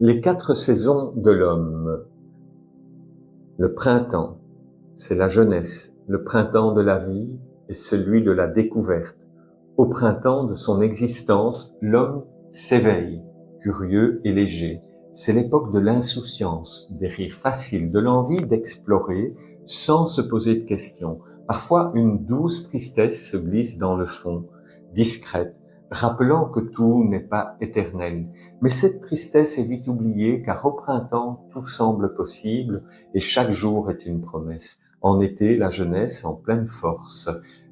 Les 4 saisons de l'homme. Le printemps, c'est la jeunesse. Le printemps de la vie est celui de la découverte. Au printemps de son existence, l'homme s'éveille, curieux et léger. C'est l'époque de l'insouciance, des rires faciles, de l'envie d'explorer sans se poser de questions. Parfois, une douce tristesse se glisse dans le fond, discrète, rappelant que tout n'est pas éternel. Mais cette tristesse est vite oubliée, car au printemps, tout semble possible et chaque jour est une promesse. En été, la jeunesse en pleine force.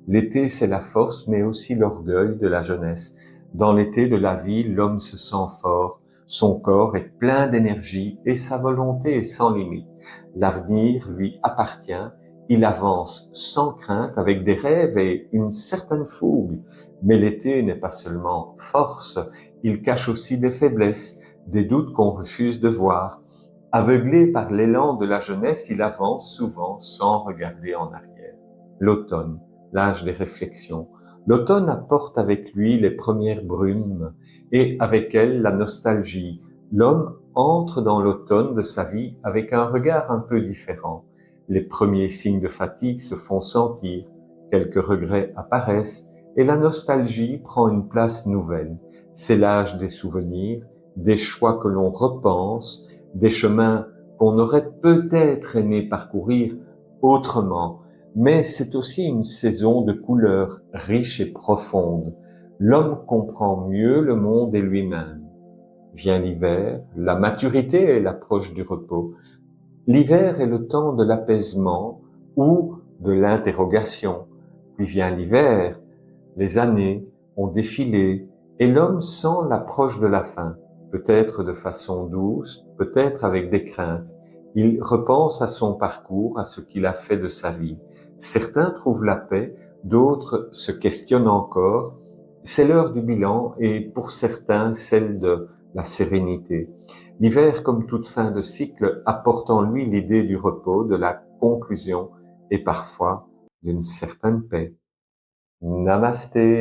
L'été, c'est la force, mais aussi l'orgueil de la jeunesse. Dans l'été de la vie, l'homme se sent fort, son corps est plein d'énergie et sa volonté est sans limite. L'avenir lui appartient, il avance sans crainte avec des rêves et une certaine fougue. Mais l'été n'est pas seulement force, il cache aussi des faiblesses, des doutes qu'on refuse de voir. Aveuglé par l'élan de la jeunesse, il avance souvent sans regarder en arrière. L'automne, l'âge des réflexions. L'automne apporte avec lui les premières brumes et avec elles la nostalgie. L'homme entre dans l'automne de sa vie avec un regard un peu différent. Les premiers signes de fatigue se font sentir, quelques regrets apparaissent et la nostalgie prend une place nouvelle. C'est l'âge des souvenirs, des choix que l'on repense, des chemins qu'on aurait peut-être aimé parcourir autrement. Mais c'est aussi une saison de couleurs riches et profondes. L'homme comprend mieux le monde et lui-même. Vient l'hiver, la maturité et l'approche du repos. L'hiver est le temps de l'apaisement ou de l'interrogation. Puis vient l'hiver, les années ont défilé et l'homme sent l'approche de la fin, peut-être de façon douce, peut-être avec des craintes. Il repense à son parcours, à ce qu'il a fait de sa vie. Certains trouvent la paix, d'autres se questionnent encore. C'est l'heure du bilan et pour certains celle de la sérénité. L'hiver, comme toute fin de cycle, apporte en lui l'idée du repos, de la conclusion et parfois d'une certaine paix. Namasté.